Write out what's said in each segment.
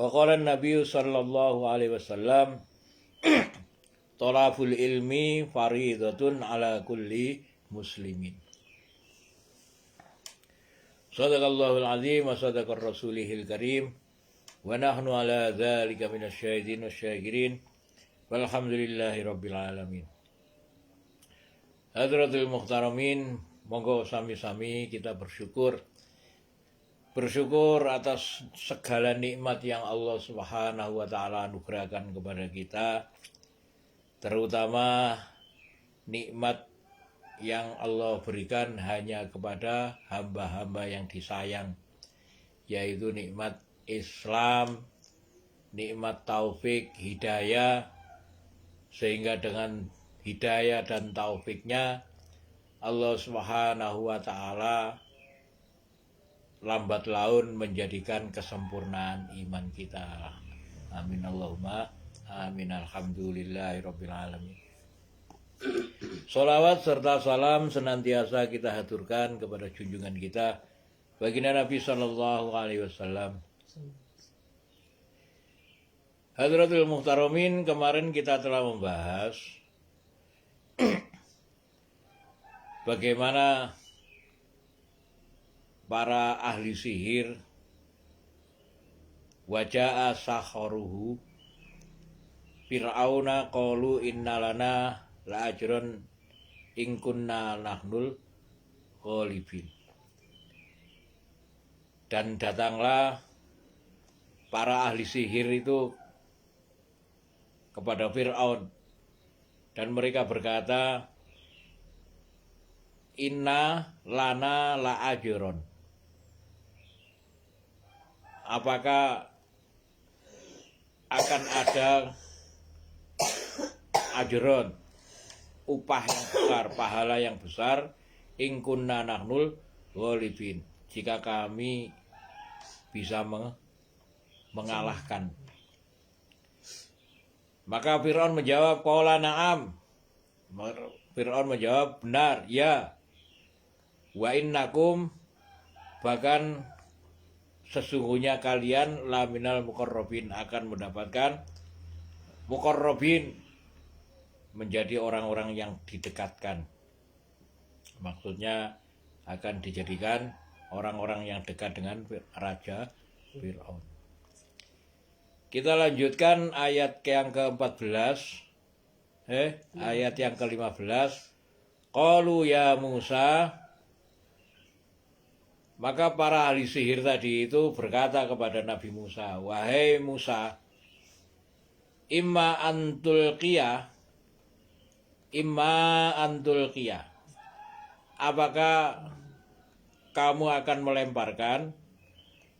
Wa qala Nabi sallallahu alaihi wasallam thalabul ilmi faridatun ala kulli muslimin. Sadaqallahul azim wa sadaqar rasulihil karim wa nahnu ala dzalika minasyahidin wasyakirin walhamdulillahi rabbil alamin. Hadratul muhtaramin, monggo sami-sami kita bersyukur atas segala nikmat yang Allah Subhanahu wa taala anugerahkan kepada kita, terutama nikmat yang Allah berikan hanya kepada hamba-hamba yang disayang, yaitu nikmat Islam, nikmat taufik, hidayah, sehingga dengan hidayah dan taufiknya Allah Subhanahu wa taala lambat laun menjadikan kesempurnaan iman kita. Amin Allahumma amin. Alhamdulillahirabbil alamin. Sholawat serta salam senantiasa kita haturkan kepada junjungan kita baginda Nabi sallallahu alaihi wasallam. Hadratul muhtaramin, kemarin kita telah membahas bagaimana para ahli sihir waja'a sakharuhu Fir'auna qalu innalana la'ajron in kunna nahnul ghalibin. Dan datanglah para ahli sihir itu kepada Fir'aun dan mereka berkata, inna lana la'ajron, apakah akan ada ajron, upah yang besar, pahala yang besar, in kunna nahnul ghalibin, jika kami bisa mengalahkan. Maka Fir'aun menjawab, qala na'am. Fir'aun menjawab, benar, ya. Wa innakum, bahkan sesungguhnya kalian laminal muqarrabin, akan mendapatkan muqarrabin, menjadi orang-orang yang didekatkan. Maksudnya akan dijadikan orang-orang yang dekat dengan Raja Fir'aun. Kita lanjutkan ayat yang ke-14. Ayat yang ke-15. Qalu ya Musa, maka para ahli sihir tadi itu berkata kepada Nabi Musa, wahai Musa, imma antul qiyah, apakah kamu akan melemparkan,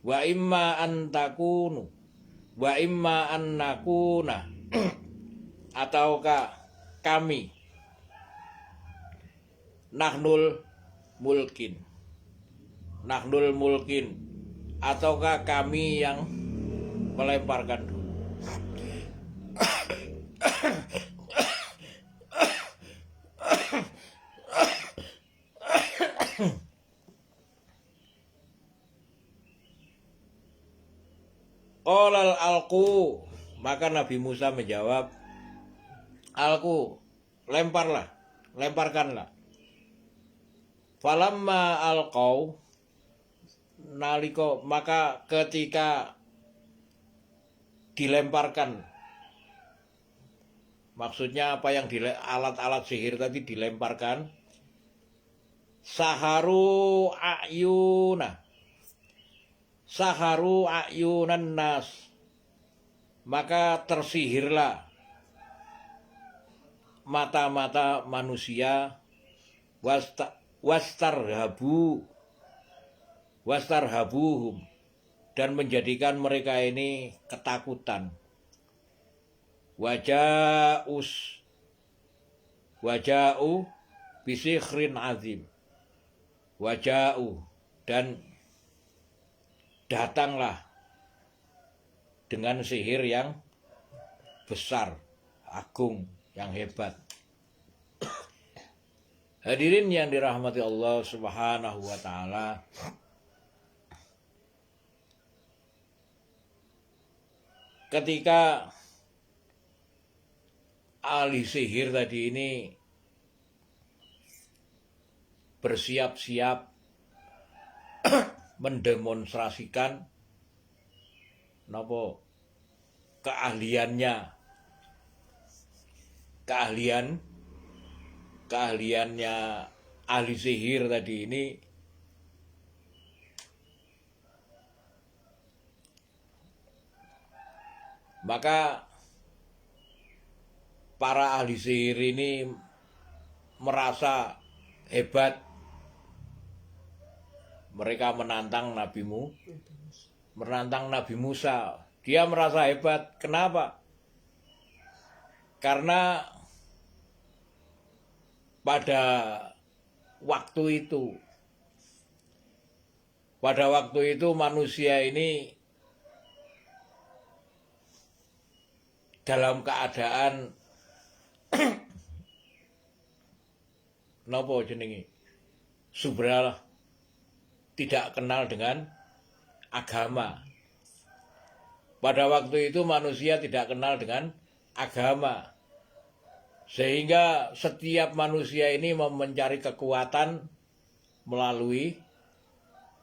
wa imma antakunu, wa imma annakuna, ataukah kami nahnul mulkin, ataukah kami yang melemparkan dulu. Qolal alqu, maka Nabi Musa menjawab, alqu, lemparkanlah. Falamma alqau, naliko, maka ketika dilemparkan, maksudnya apa yang alat-alat sihir tadi dilemparkan, saharu ayunan nas, maka tersihirlah mata-mata manusia, wastarhabuhum, dan menjadikan mereka ini ketakutan. Waja'u bisikhrin azim, dan datanglah dengan sihir yang besar, agung, yang hebat. Hadirin yang dirahmati Allah Subhanahu wa taala, ketika ahli sihir tadi ini bersiap-siap mendemonstrasikan napa keahliannya ahli sihir tadi ini, maka para ahli sihir ini merasa hebat. Mereka menantang Nabi Musa. Dia merasa hebat. Kenapa? Karena pada waktu itu manusia ini dalam keadaan napa jenenge? Subhanallah, tidak kenal dengan agama. Pada waktu itu manusia tidak kenal dengan agama. Sehingga setiap manusia ini mencari kekuatan melalui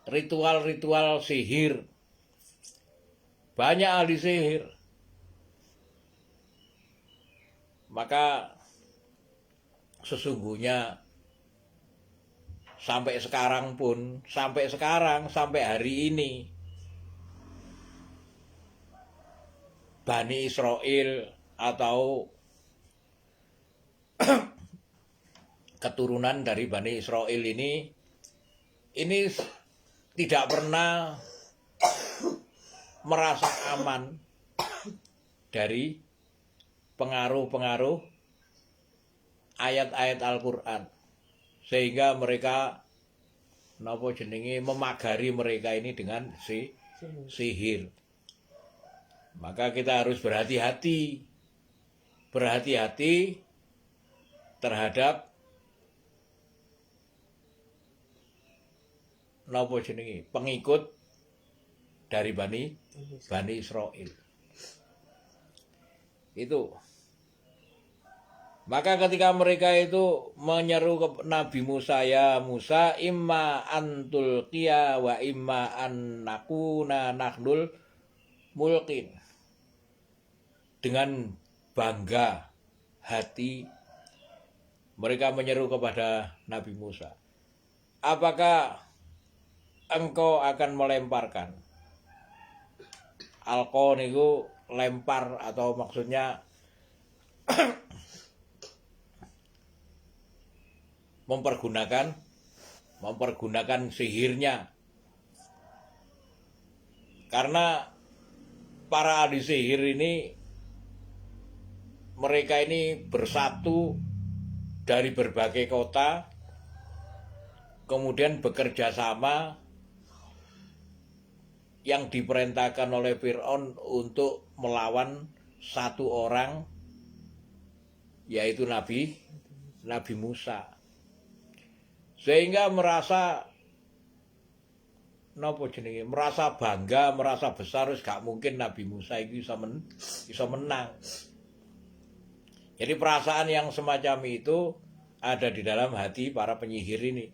ritual-ritual sihir. Banyak ahli sihir. Maka sesungguhnya sampai hari ini Bani Israel atau keturunan dari Bani Israel ini tidak pernah merasa aman dari pengaruh-pengaruh ayat-ayat Al-Quran, sehingga mereka memagari mereka ini dengan sihir. Maka kita harus berhati-hati terhadap pengikut dari Bani Israel. Itu. Maka ketika mereka itu menyeru ke Nabi Musa, ya Musa, imma antul qiya wa imma an nakuna nahnul mulkin. Dengan bangga hati mereka menyeru kepada Nabi Musa, apakah engkau akan melemparkan? Alqa niku lempar, atau maksudnya mempergunakan sihirnya. Karena para ahli sihir ini, mereka ini bersatu dari berbagai kota, kemudian bekerja sama yang diperintahkan oleh Fir'aun untuk melawan satu orang, yaitu Nabi Musa. Sehingga merasa bangga, merasa besar, gak mungkin Nabi Musa itu bisa menang. Jadi perasaan yang semacam itu ada di dalam hati para penyihir ini.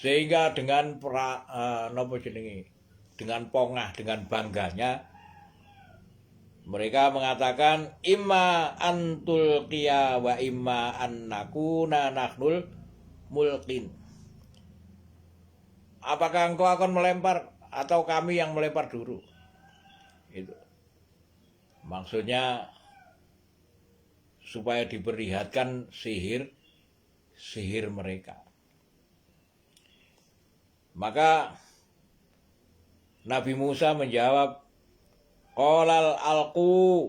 Sehingga dengan dengan pongah, dengan bangganya, mereka mengatakan imma antul qiya wa imma an nakuna nahnul mulkin. Apakah engkau akan melempar atau kami yang melempar dulu? Itu. Maksudnya supaya diperlihatkan sihir mereka. Maka Nabi Musa menjawab, qala alqu.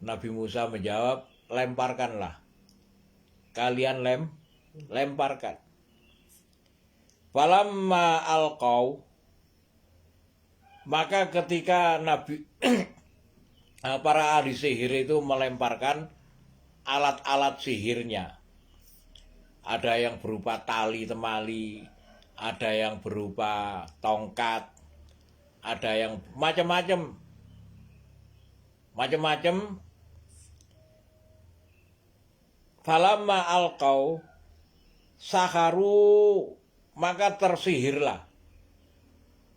Nabi Musa menjawab, lemparkanlah. Kalian lemparkan. Falamma alqau, maka ketika para ahli sihir itu melemparkan alat-alat sihirnya, ada yang berupa tali temali, ada yang berupa tongkat, ada yang macam-macam. Falamma alqau saharu, maka tersihirlah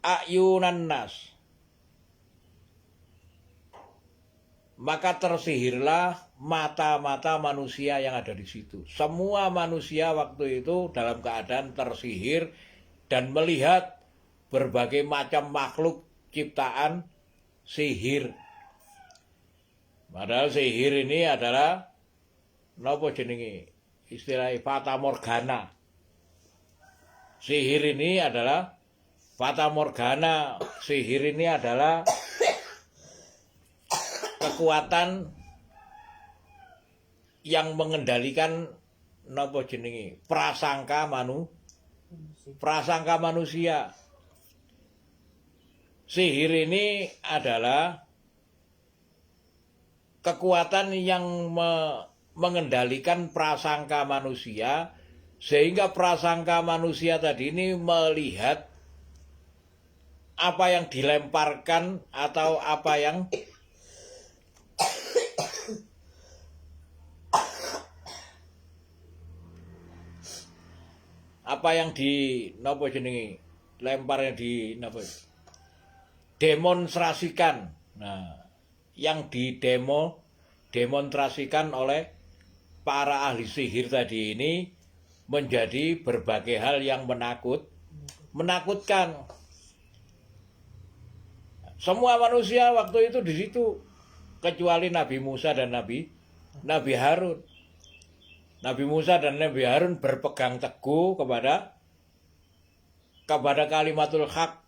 ayunan nas, maka tersihirlah mata-mata manusia yang ada di situ. Semua manusia waktu itu dalam keadaan tersihir dan melihat berbagai macam makhluk ciptaan sihir. Padahal sihir ini adalah napa jenenge? Istilahnya fata morgana. Sihir ini adalah fata morgana. Sihir ini adalah kekuatan yang mengendalikan napa jenenge? Prasangka manusia. Sihir ini adalah kekuatan yang mengendalikan prasangka manusia, sehingga prasangka manusia tadi ini melihat apa yang dilemparkan atau apa yang napa jenenge, lemparnya di napa, demonstrasikan. Nah, yang demonstrasikan oleh para ahli sihir tadi ini menjadi berbagai hal yang menakutkan. Semua manusia waktu itu di situ, kecuali Nabi Musa dan Nabi Harun. Nabi Musa dan Nabi Harun berpegang teguh kepada kalimatul haq,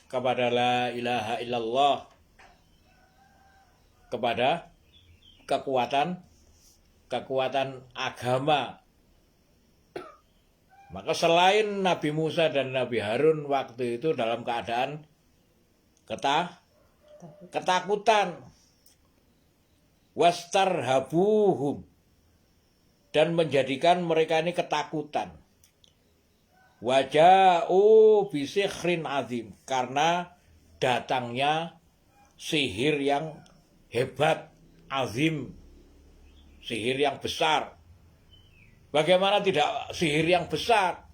kepada la ilaha illallah, kepada kekuatan agama. Maka selain Nabi Musa dan Nabi Harun waktu itu dalam keadaan ketakutan, wastarhabuhum, dan menjadikan mereka ini ketakutan. Waja'u bisikhrin azim, karena datangnya sihir yang hebat, azim, sihir yang besar. Bagaimana tidak sihir yang besar?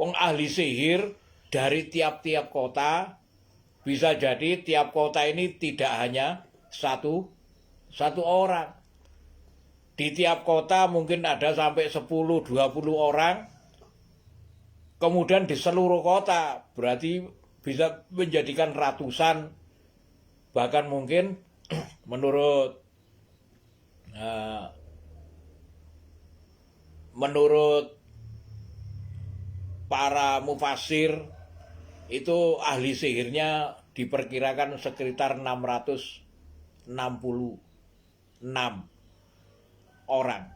Wong ahli sihir dari tiap-tiap kota, bisa jadi tiap kota ini tidak hanya satu orang. Di tiap kota mungkin ada sampai 10-20 orang. Kemudian di seluruh kota berarti bisa menjadikan ratusan, bahkan mungkin menurut para mufasir itu ahli sihirnya diperkirakan sekitar 666 orang.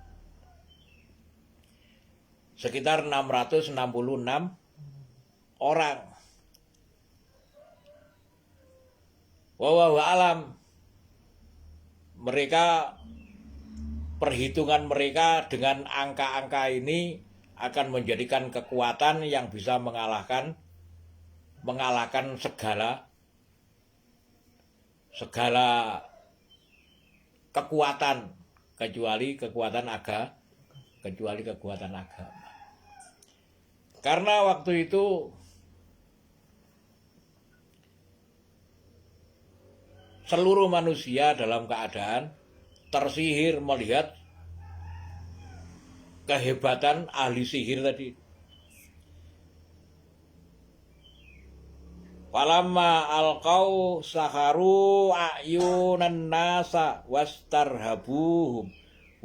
Sekitar 666 orang. Wallahu alam. Mereka, perhitungan mereka dengan angka-angka ini akan menjadikan kekuatan yang bisa mengalahkan segala kekuatan, kecuali kekuatan agama. Karena waktu itu seluruh manusia dalam keadaan tersihir melihat kehebatan ahli sihir tadi. Falamma alqau saharu ayunan nasa wastarhabuhum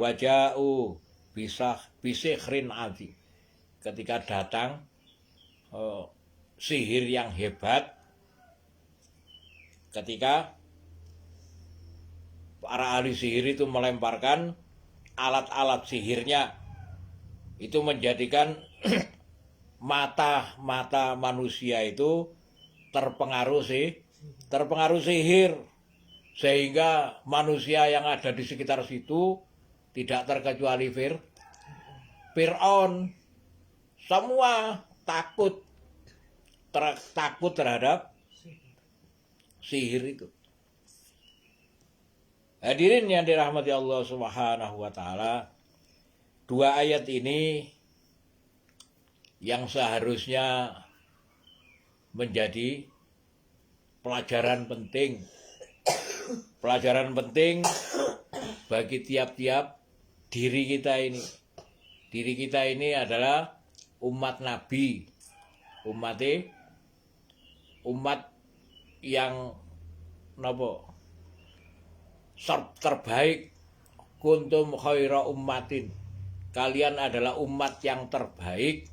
waja'u bisikhrin azim. Ketika datang sihir yang hebat, ketika para ahli sihir itu melemparkan alat-alat sihirnya, itu menjadikan mata manusia itu terpengaruh sihir, sehingga manusia yang ada di sekitar situ tidak terkecuali Fir'aun, semua takut terhadap sihir itu. Hadirin yang dirahmati Allah Subhanahu wa taala, dua ayat ini yang seharusnya menjadi pelajaran penting bagi tiap-tiap diri kita ini. Diri kita ini adalah umat Nabi, umat yang terbaik. Kuntum khaira ummatin, kalian adalah umat yang terbaik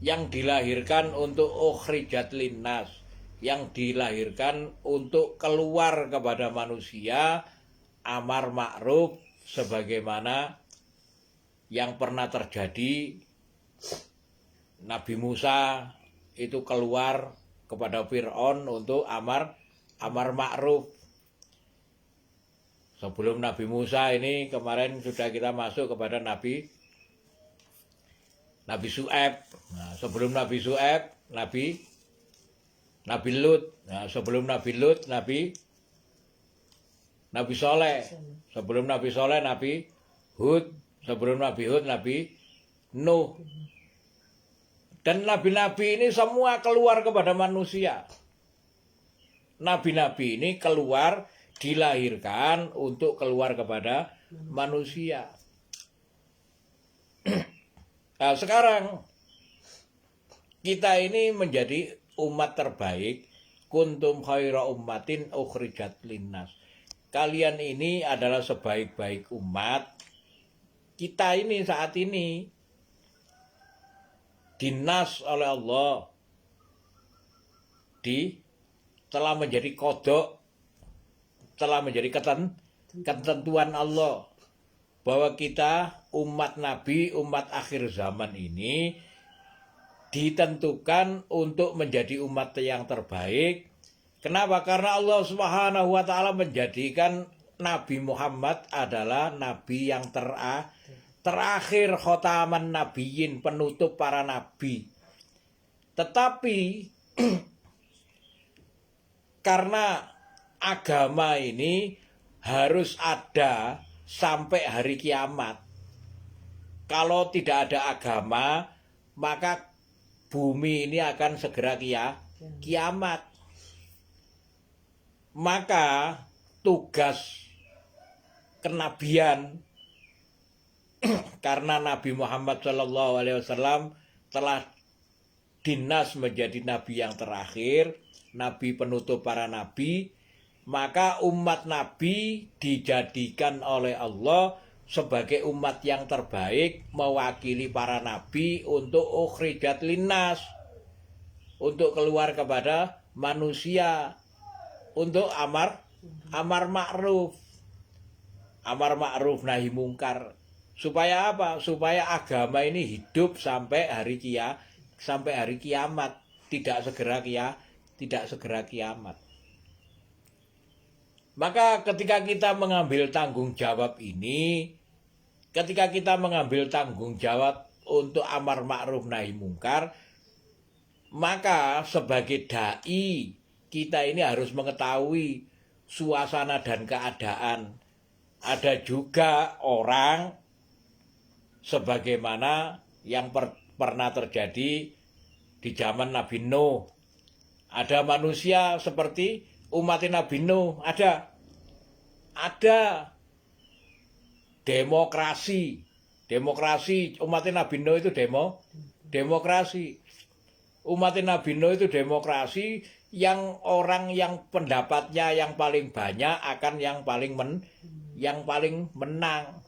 yang dilahirkan untuk ukhrijat linnas, yang dilahirkan untuk keluar kepada manusia, amar ma'ruf, sebagaimana yang pernah terjadi. Nabi Musa itu keluar kepada Fir'aun untuk amar ma'ruf. Sebelum Nabi Musa ini kemarin sudah kita masuk kepada Nabi Syu'aib. Nah, sebelum Nabi Syu'aib, Nabi Lut. Nah, sebelum Nabi Lut, Nabi Soleh. Sebelum Nabi Soleh, Nabi Hud. Sebelum Nabi Hud, Nabi Nuh. Dan nabi-nabi ini semua keluar kepada manusia. Nabi-nabi ini keluar, dilahirkan untuk keluar kepada manusia. Nah, sekarang kita ini menjadi umat terbaik. Kuntum khaira ummatin ukhrijat linnas. Kalian ini adalah sebaik-baik umat. Kita ini saat ini dinas oleh Allah, telah menjadi kodok, telah menjadi ketentuan Allah bahwa kita umat Nabi, umat akhir zaman ini ditentukan untuk menjadi umat yang terbaik. Kenapa? Karena Allah Subhanahu wa taala menjadikan Nabi Muhammad adalah nabi yang terakhir, khotaman nabiyyin, penutup para nabi. Tetapi karena agama ini harus ada sampai hari kiamat. Kalau tidak ada agama, maka bumi ini akan segera kiamat. Maka tugas kenabian karena Nabi Muhammad SAW telah dinas menjadi nabi yang terakhir, nabi penutup para nabi, maka umat nabi dijadikan oleh Allah sebagai umat yang terbaik, mewakili para nabi untuk ukhrijat linnas, untuk keluar kepada manusia, untuk amar ma'ruf nahi mungkar. Supaya apa? Supaya agama ini hidup sampai hari kiamat, tidak segera kiamat. Maka ketika kita mengambil tanggung jawab ini, ketika kita mengambil tanggung jawab untuk amar ma'ruf nahi mungkar, maka sebagai dai kita ini harus mengetahui suasana dan keadaan. Ada juga orang sebagaimana yang pernah terjadi di zaman Nabi Nuh. Ada manusia seperti umat Nabi Nuh, ada demokrasi umat Nabi Nuh itu demokrasi. Umat Nabi Nuh itu demokrasi, yang orang yang pendapatnya yang paling banyak akan yang paling menang.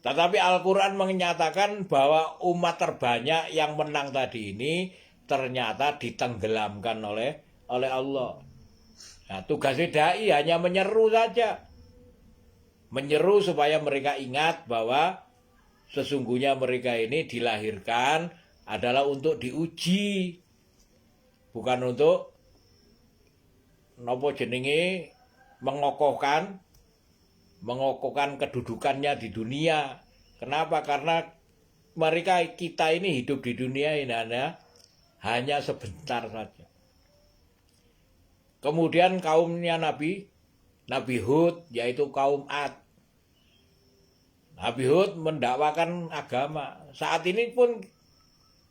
Tetapi Al-Quran menyatakan bahwa umat terbanyak yang menang tadi ini ternyata ditenggelamkan oleh Allah. Nah, tugasnya dai hanya menyeru saja. Menyeru supaya mereka ingat bahwa sesungguhnya mereka ini dilahirkan adalah untuk diuji. Bukan untuk mengokohkan kedudukannya di dunia. Kenapa? Karena kita ini hidup di dunia ini hanya sebentar saja. Kemudian kaumnya Nabi Hud, yaitu kaum Ad. Nabi Hud mendakwakan agama. Saat ini pun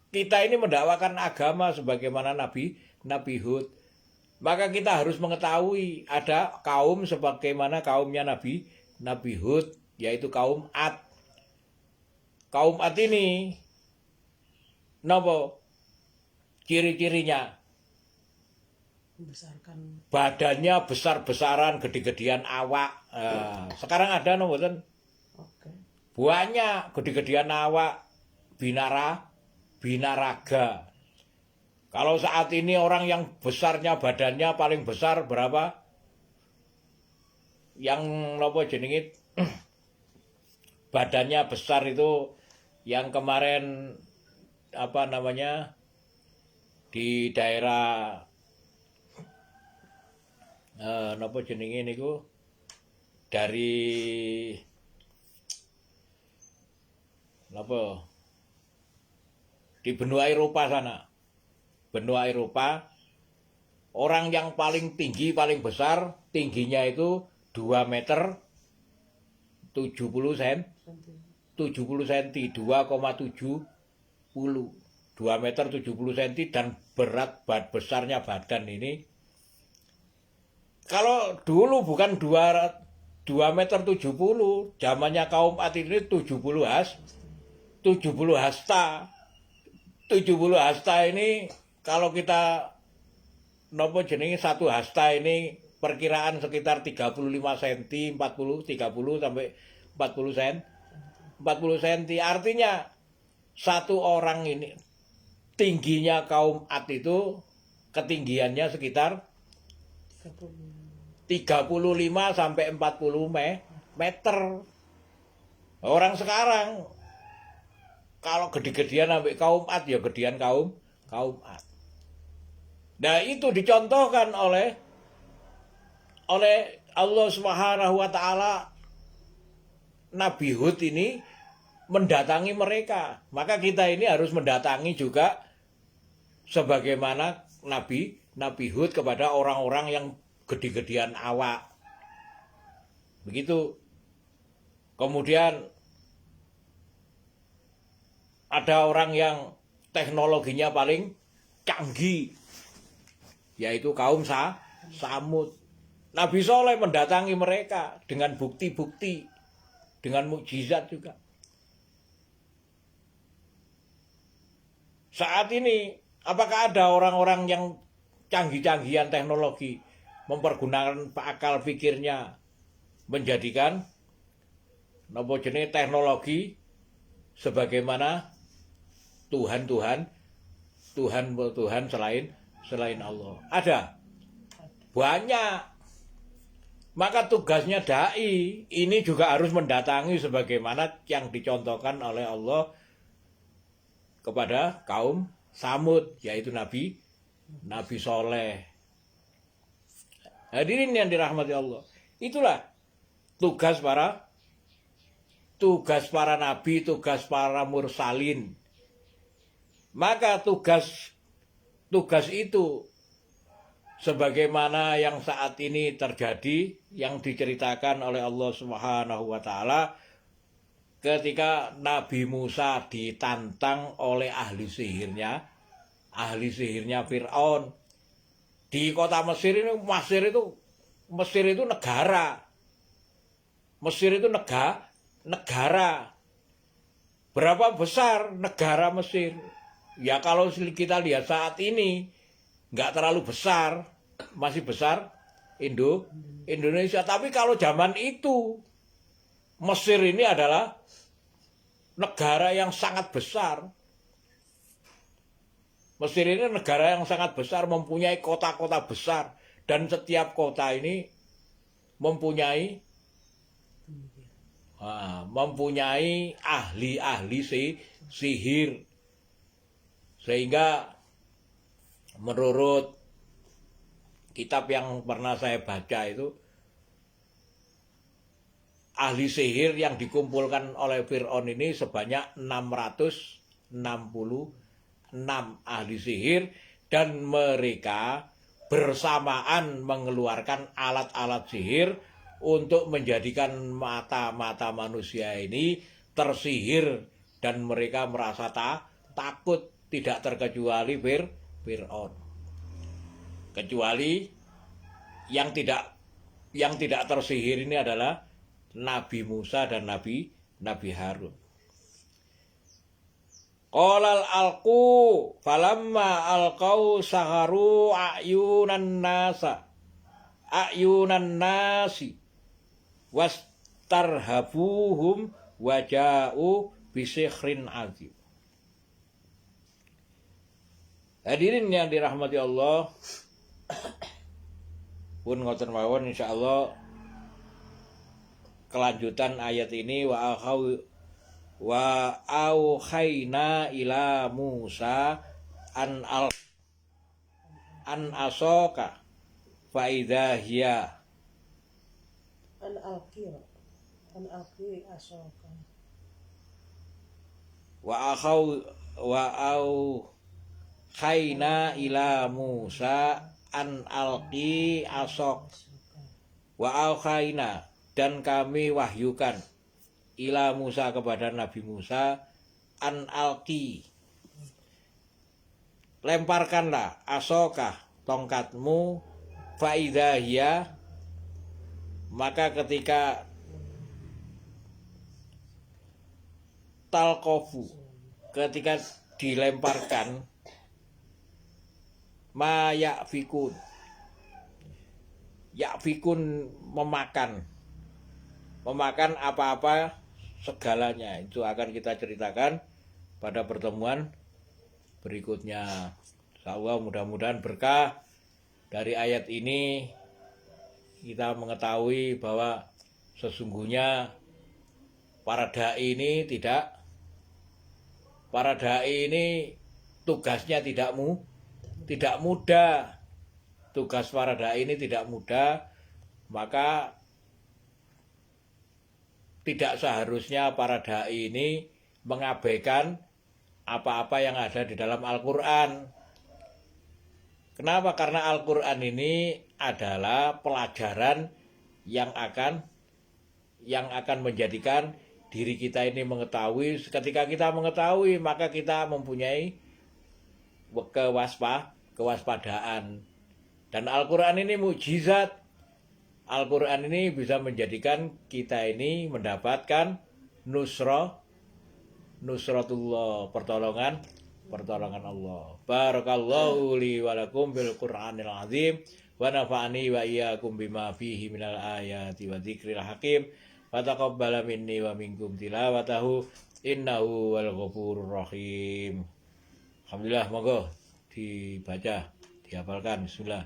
kita ini mendakwakan agama sebagaimana Nabi Hud. Maka kita harus mengetahui ada kaum sebagaimana kaumnya Nabi Hud, yaitu kaum Ad. Kaum Ad ini nopo ciri-cirinya? Membesarkan. Badannya besar-besaran, gede-gedean awak. Sekarang ada nopo kan? Oke. Banyak gede-gedean awak, binaraga. Kalau saat ini orang yang besarnya badannya paling besar berapa? Yang nopo jenengit badannya besar itu yang kemarin apa namanya di daerah nopo jenenge niku dari nopo di benua Eropa sana. Benua Eropa, orang yang paling tinggi, paling besar, tingginya itu 2 meter 70 cm, 70 cm, 2,70, 2 meter 70 cm, dan berat besarnya badan ini. Kalau dulu bukan 2 meter 70, zamannya kaum Ad ini 70 hasta. 70 hasta ini kalau kita nopo jenenge 1 hasta ini perkiraan sekitar 35 cm, 30 sampai 40 cm. 40 cm artinya satu orang ini tingginya kaum Ad itu ketinggiannya sekitar 35 sampai 40 meter. Orang sekarang kalau gede-gedean sampai kaum Ad ya gedean kaum Ad. Nah, itu dicontohkan oleh Allah Subhanahu wa taala. Nabi Hud ini mendatangi mereka. Maka kita ini harus mendatangi juga sebagaimana Nabi Hud kepada orang-orang yang gede-gedean awak. Begitu. Kemudian ada orang yang teknologinya paling canggih, yaitu kaum Samud. Nabi Soleh mendatangi mereka dengan bukti-bukti, dengan mukjizat juga. Saat ini, apakah ada orang-orang yang canggih-canggihan teknologi mempergunakan akal pikirnya menjadikan nopo jenis teknologi sebagaimana Tuhan selain Allah? Ada banyak. Maka tugasnya dai ini juga harus mendatangi sebagaimana yang dicontohkan oleh Allah kepada kaum Samud, yaitu Nabi Soleh. Hadirin yang dirahmati Allah, itulah tugas para nabi, tugas para mursalin. Maka tugas itu sebagaimana yang saat ini terjadi, yang diceritakan oleh Allah Subhanahu wa taala ketika Nabi Musa ditantang oleh ahli sihirnya Firaun. Di kota Mesir ini, Mesir itu negara. Berapa besar negara Mesir? Ya kalau kita lihat saat ini nggak terlalu besar, masih besar Indonesia. Tapi kalau zaman itu Mesir ini adalah negara yang sangat besar. Mesir ini negara yang sangat besar, mempunyai kota-kota besar, dan setiap kota ini mempunyai ahli-ahli sihir. Sehingga menurut kitab yang pernah saya baca itu, ahli sihir yang dikumpulkan oleh Firaun ini sebanyak 666 ahli sihir, dan mereka bersamaan mengeluarkan alat-alat sihir untuk menjadikan mata-mata manusia ini tersihir dan mereka merasa takut, tidak terkecuali Fir'aun. Kecuali yang tidak tersihir ini adalah Nabi Musa dan Nabi Harun. Qolal alqu falamma alqau saharu ayunan nasi wastarhabuhum waja'u bisikhrin azim. Hadirin yang dirahmati Allah, pun ngoten mawon insyaallah kelanjutan ayat ini wa auhayna ila Musa an asoka fa idza hiya an alqi asoka wa auhayna ila Musa an alqi asok wa auhayna, dan kami wahyukan ila Musa, kepada Nabi Musa, an alqi, lemparkanlah asoka, tongkatmu, faidha hiya, maka ketika talqofu, ketika dilemparkan, ma ya'fikun memakan apa-apa segalanya. Itu akan kita ceritakan pada pertemuan berikutnya. Insyaallah mudah-mudahan berkah dari ayat ini kita mengetahui bahwa sesungguhnya para dai ini tugasnya tidak mudah. Tugas para dai ini tidak mudah, maka tidak seharusnya para dai ini mengabaikan apa-apa yang ada di dalam Al-Quran. Kenapa? Karena Al-Quran ini adalah pelajaran yang akan menjadikan diri kita ini mengetahui. Ketika kita mengetahui, maka kita mempunyai kewaspadaan. Dan Al-Quran ini mukjizat. Al-Quran ini bisa menjadikan kita ini mendapatkan nusratullah, pertolongan Allah. Barakallahu li wa lakum bil Qur'anil azim wa nafa'ani wa iyyakum bima fihi minal ayati wa dzikril hakim wa taqabbala minni wa minkum tilawatahu innahu wal ghafurur rahim. Alhamdulillah, monggo dibaca, dihafalkan. Bismillah.